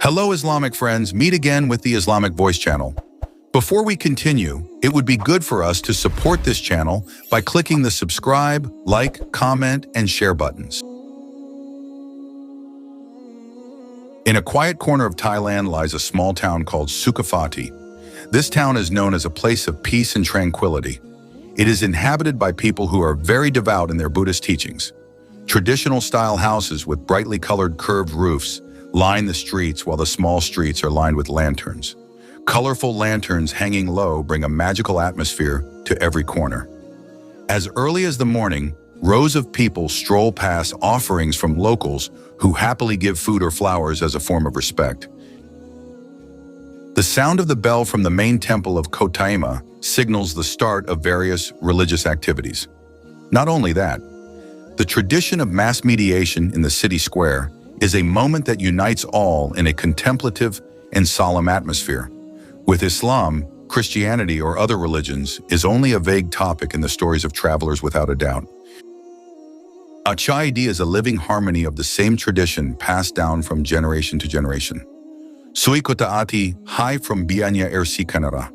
Hello Islamic friends, meet again with the Islamic Voice channel. Before we continue, it would be good for us to support this channel by clicking the subscribe, like, comment, and share buttons. In a quiet corner of Thailand lies a small town called Sukhavati. This town is known as a place of peace and tranquility. It is inhabited by people who are very devout in their Buddhist teachings. Traditional style houses with brightly colored curved roofs line the streets while the small streets are lined with lanterns. Colorful lanterns hanging low bring a magical atmosphere to every corner. As early as the morning, rows of people stroll past offerings from locals who happily give food or flowers as a form of respect. The sound of the bell from the main temple of Kotaima signals the start of various religious activities. Not only that, the tradition of mass mediation in the city square is a moment that unites all in a contemplative and solemn atmosphere. With Islam, Christianity, or other religions is only a vague topic in the stories of travelers without a doubt. Achaidi is a living harmony of the same tradition passed down from generation to generation. Sui kotaati hai from bianya ersi kanara,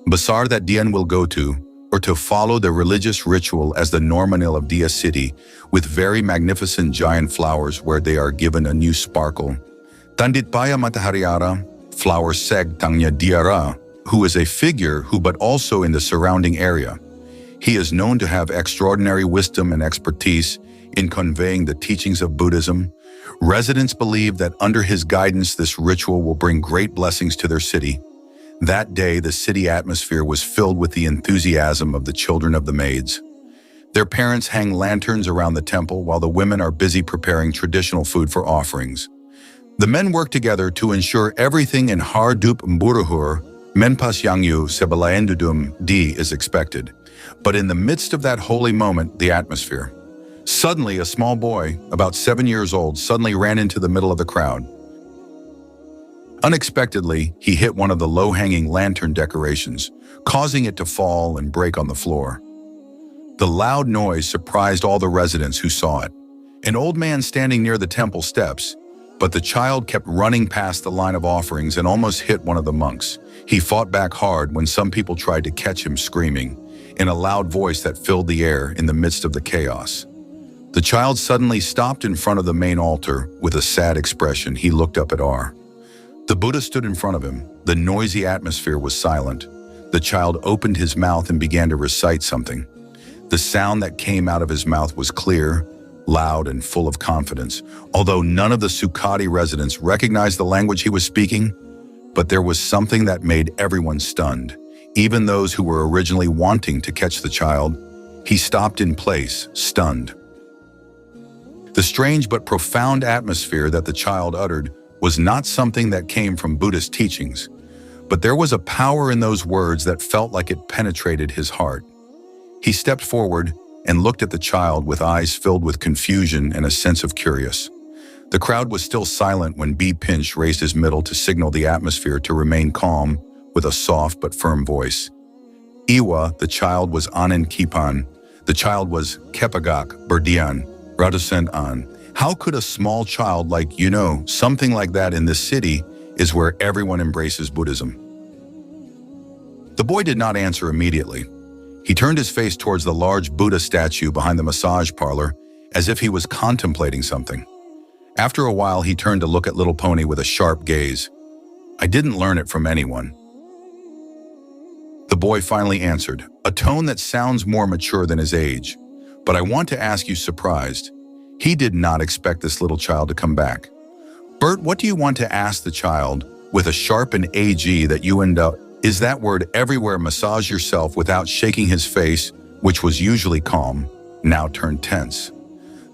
basar that Dian will go to, or to follow the religious ritual as the Normanil of Dia City, with very magnificent giant flowers where they are given a new sparkle. Tanditpaya matahariara, flower seg tangnya diara, who is a figure who but also in the surrounding area. He is known to have extraordinary wisdom and expertise in conveying the teachings of Buddhism. Residents believe that under his guidance this ritual will bring great blessings to their city. That day, the city atmosphere was filled with the enthusiasm of the children of the maids. Their parents hang lanterns around the temple while the women are busy preparing traditional food for offerings. The men work together to ensure everything in Hardup Mburuhur, Menpas Yangyu Sebalaendudum D is expected. But in the midst of that holy moment, the atmosphere. Suddenly, a small boy, about 7 years old, suddenly ran into the middle of the crowd. Unexpectedly, he hit one of the low-hanging lantern decorations, causing it to fall and break on the floor. The loud noise surprised all the residents who saw it. An old man standing near the temple steps, but the child kept running past the line of offerings and almost hit one of the monks. He fought back hard when some people tried to catch him screaming, in a loud voice that filled the air in the midst of the chaos. The child suddenly stopped in front of the main altar with a sad expression. He looked up at R. The Buddha stood in front of him. The noisy atmosphere was silent. The child opened his mouth and began to recite something. The sound that came out of his mouth was clear, loud, and full of confidence. Although none of the Sukhavati residents recognized the language he was speaking, but there was something that made everyone stunned. Even those who were originally wanting to catch the child, he stopped in place, stunned. The strange but profound atmosphere that the child uttered was not something that came from Buddhist teachings, but there was a power in those words that felt like it penetrated his heart. He stepped forward and looked at the child with eyes filled with confusion and a sense of curious. The crowd was still silent when B. Pinch raised his middle to signal the atmosphere to remain calm with a soft but firm voice. Iwa, the child, was Anan Kipan. The child was Kepagak Berdian, Radusent An. How could a small child something like that in this city is where everyone embraces Buddhism? The boy did not answer immediately. He turned his face towards the large Buddha statue behind the massage parlor as if he was contemplating something. After a while, he turned to look at Little Pony with a sharp gaze. I didn't learn it from anyone. The boy finally answered, a tone that sounds more mature than his age. But I want to ask you, surprised. He did not expect this little child to come back. Bert, what do you want to ask the child with a sharp and AG that you end up? Is that word everywhere? Massage yourself without shaking his face, which was usually calm, now turned tense.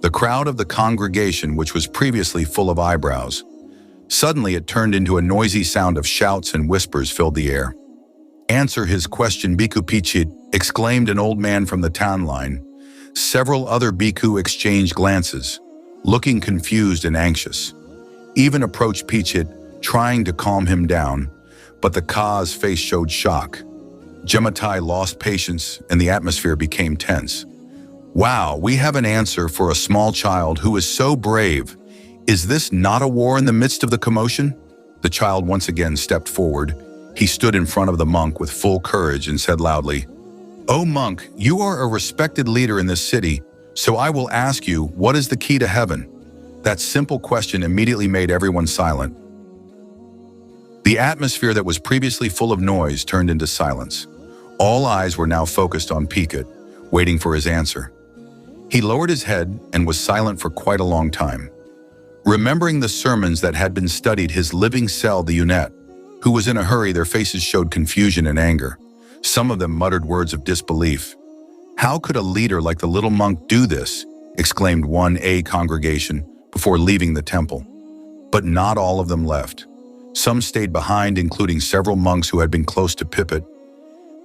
The crowd of the congregation, which was previously full of eyebrows, suddenly it turned into a noisy sound of shouts and whispers filled the air. Answer his question, Bhikkhu Pichit, exclaimed an old man from the town line. Several other bhikkhu exchanged glances, looking confused and anxious. Even approached Pichit, trying to calm him down, but the Ka's face showed shock. Jematai lost patience and the atmosphere became tense. Wow, we have an answer for a small child who is so brave. Is this not a war in the midst of the commotion? The child once again stepped forward. He stood in front of the monk with full courage and said loudly, "O monk, you are a respected leader in this city, so I will ask you, what is the key to heaven?" That simple question immediately made everyone silent. The atmosphere that was previously full of noise turned into silence. All eyes were now focused on Pikit, waiting for his answer. He lowered his head and was silent for quite a long time. Remembering the sermons that had been studied, his living cell, the Unet, who was in a hurry, their faces showed confusion and anger. Some of them muttered words of disbelief. "How could a leader like the little monk do this?" exclaimed one congregation before leaving the temple. But not all of them left. Some stayed behind, including several monks who had been close to Pipit.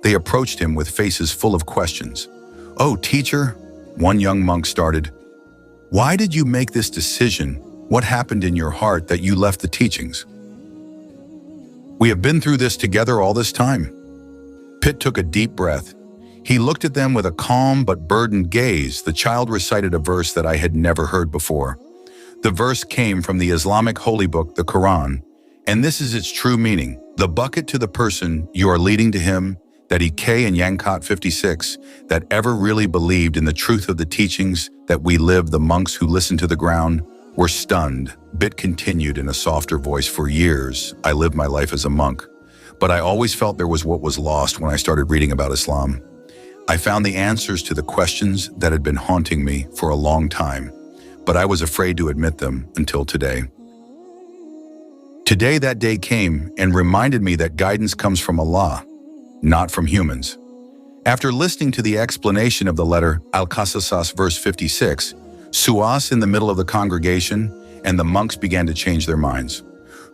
They approached him with faces full of questions. "Oh, teacher," one young monk started, "why did you make this decision? What happened in your heart that you left the teachings?" "We have been through this together all this time." Pit took a deep breath. He looked at them with a calm but burdened gaze. The child recited a verse that I had never heard before. The verse came from the Islamic holy book, the Quran, and this is its true meaning. "The bucket to the person you are leading to him, that EK and Yangkot 56, that ever really believed in the truth of the teachings that we live, the monks who listened to the ground, were stunned." Bit continued in a softer voice, "For years, I lived my life as a monk, but I always felt there was what was lost when I started reading about Islam. I found the answers to the questions that had been haunting me for a long time, but I was afraid to admit them until today. Today, that day came and reminded me that guidance comes from Allah, not from humans." After listening to the explanation of the letter Al-Qasas verse 56, Suas in the middle of the congregation and the monks began to change their minds.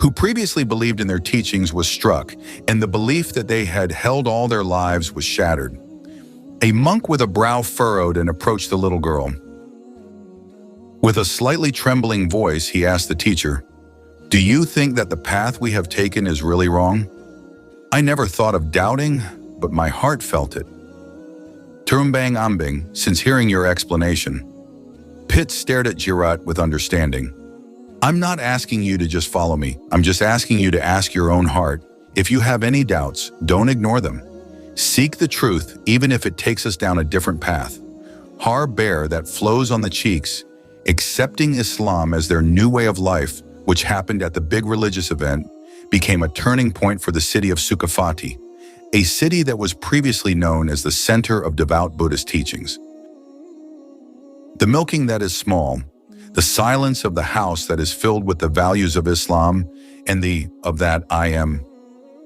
Who previously believed in their teachings was struck, and the belief that they had held all their lives was shattered. A monk with a brow furrowed and approached the little girl. With a slightly trembling voice, he asked the teacher, "Do you think that the path we have taken is really wrong? I never thought of doubting, but my heart felt it." Turumbang Ambing, since hearing your explanation. Pit stared at Jirat with understanding. "I'm not asking you to just follow me. I'm just asking you to ask your own heart. If you have any doubts, don't ignore them. Seek the truth, even if it takes us down a different path. Har bear that flows on the cheeks, accepting Islam as their new way of life, which happened at the big religious event, became a turning point for the city of Sukhavati, a city that was previously known as the center of devout Buddhist teachings. The milking that is small, the silence of the house that is filled with the values of Islam, and of that I am.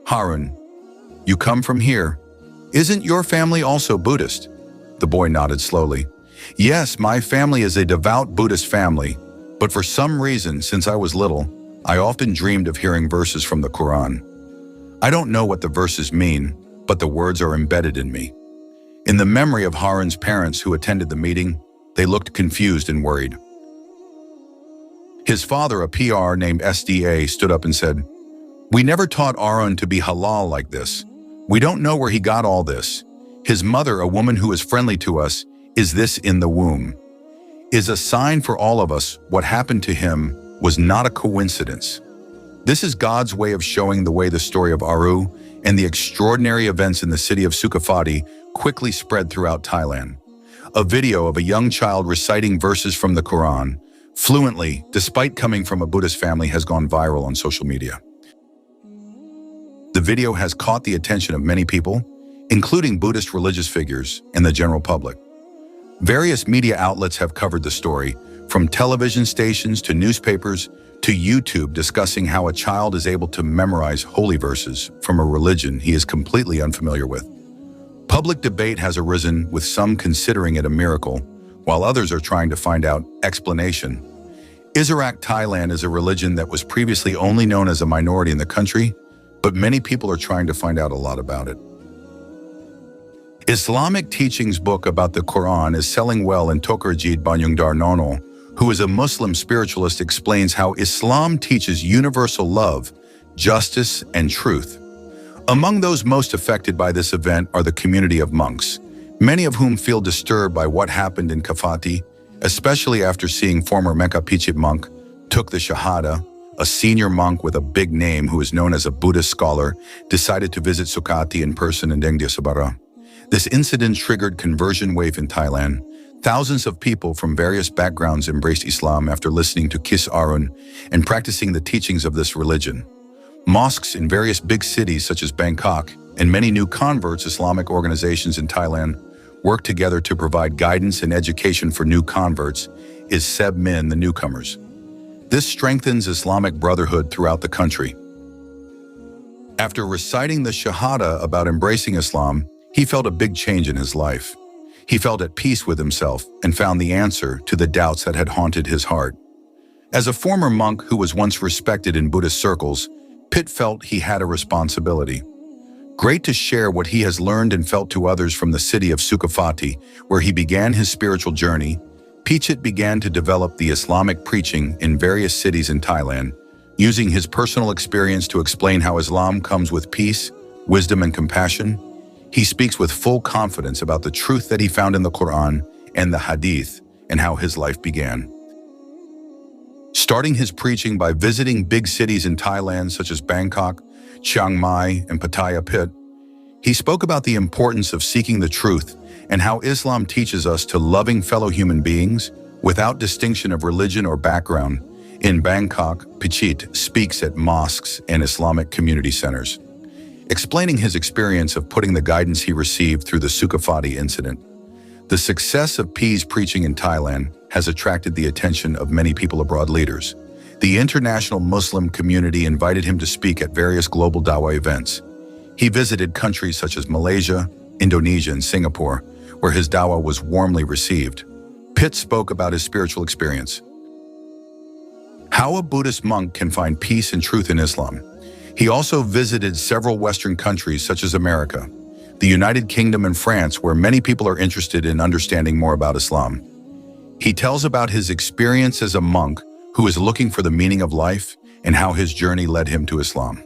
Harun, you come from here. Isn't your family also Buddhist?" The boy nodded slowly. "Yes, my family is a devout Buddhist family, but for some reason, since I was little, I often dreamed of hearing verses from the Quran. I don't know what the verses mean, but the words are embedded in me." In the memory of Harun's parents who attended the meeting, they looked confused and worried. His father, a PR named SDA, stood up and said, "We never taught Arun to be halal like this. We don't know where he got all this. His mother, a woman who is friendly to us, is this in the womb, is a sign for all of us. What happened to him was not a coincidence. This is God's way of showing the way the story of Aru and the extraordinary events in the city of Sukhavati quickly spread throughout Thailand. A video of a young child reciting verses from the Quran fluently, despite coming from a Buddhist family, has gone viral on social media. The video has caught the attention of many people, including Buddhist religious figures and the general public. Various media outlets have covered the story, from television stations to newspapers to YouTube, discussing how a child is able to memorize holy verses from a religion he is completely unfamiliar with. Public debate has arisen, with some considering it a miracle, while others are trying to find out explanation. Islamic Thailand is a religion that was previously only known as a minority in the country, but many people are trying to find out a lot about it. Islamic teachings book about the Quran is selling well, and Tokarjit Banyungdar Nono, who is a Muslim spiritualist, explains how Islam teaches universal love, justice, and truth. Among those most affected by this event are the community of monks, many of whom feel disturbed by what happened in Kafati, especially after seeing former Mecca Pichit monk took the Shahada, a senior monk with a big name who is known as a Buddhist scholar, decided to visit Sukati in person in India Sabara. This incident triggered conversion wave in Thailand. Thousands of people from various backgrounds embraced Islam after listening to Kis Arun and practicing the teachings of this religion. Mosques in various big cities such as Bangkok and many new converts, Islamic organizations in Thailand, work together to provide guidance and education for new converts, is Seb Min, the newcomers. This strengthens Islamic brotherhood throughout the country. After reciting the Shahada about embracing Islam, he felt a big change in his life. He felt at peace with himself and found the answer to the doubts that had haunted his heart. As a former monk who was once respected in Buddhist circles, Pitt felt he had a responsibility. Great to share what he has learned and felt to others from the city of Sukhavati, where he began his spiritual journey. Pichit began to develop the Islamic preaching in various cities in Thailand, using his personal experience to explain how Islam comes with peace, wisdom, and compassion. He speaks with full confidence about the truth that he found in the Quran and the Hadith and how his life began. Starting his preaching by visiting big cities in Thailand such as Bangkok, Chiang Mai, and Pattaya Pit, he spoke about the importance of seeking the truth and how Islam teaches us to loving fellow human beings without distinction of religion or background. In Bangkok, Pichit speaks at mosques and Islamic community centers, explaining his experience of putting the guidance he received through the Sukhavati incident. The success of P's preaching in Thailand has attracted the attention of many people abroad leaders. The international Muslim community invited him to speak at various global Dawah events. He visited countries such as Malaysia, Indonesia, and Singapore, where his Dawah was warmly received. Pitt spoke about his spiritual experience. How a Buddhist monk can find peace and truth in Islam. He also visited several Western countries such as America, the United Kingdom, and France, where many people are interested in understanding more about Islam. He tells about his experience as a monk who is looking for the meaning of life and how his journey led him to Islam.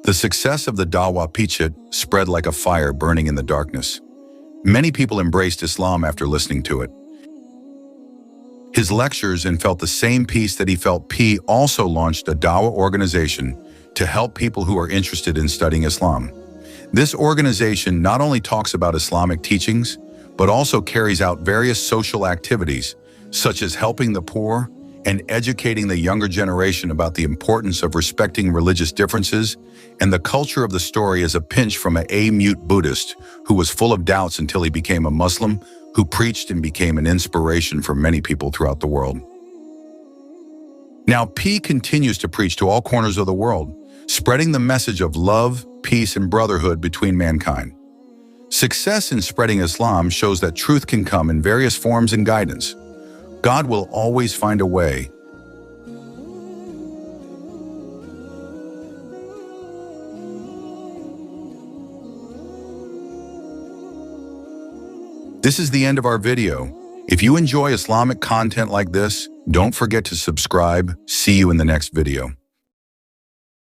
The success of the Dawah Pichit spread like a fire burning in the darkness. Many people embraced Islam after listening to it. His lectures and felt the same peace that he felt. P also launched a Dawah organization to help people who are interested in studying Islam. This organization not only talks about Islamic teachings, but also carries out various social activities, such as helping the poor and educating the younger generation about the importance of respecting religious differences. And the culture of the story is a pinch from a mute Buddhist who was full of doubts until he became a Muslim, who preached and became an inspiration for many people throughout the world. Now, P continues to preach to all corners of the world, spreading the message of love, peace, and brotherhood between mankind. Success in spreading Islam shows that truth can come in various forms and guidance. God will always find a way. This is the end of our video. If you enjoy Islamic content like this, don't forget to subscribe. See you in the next video.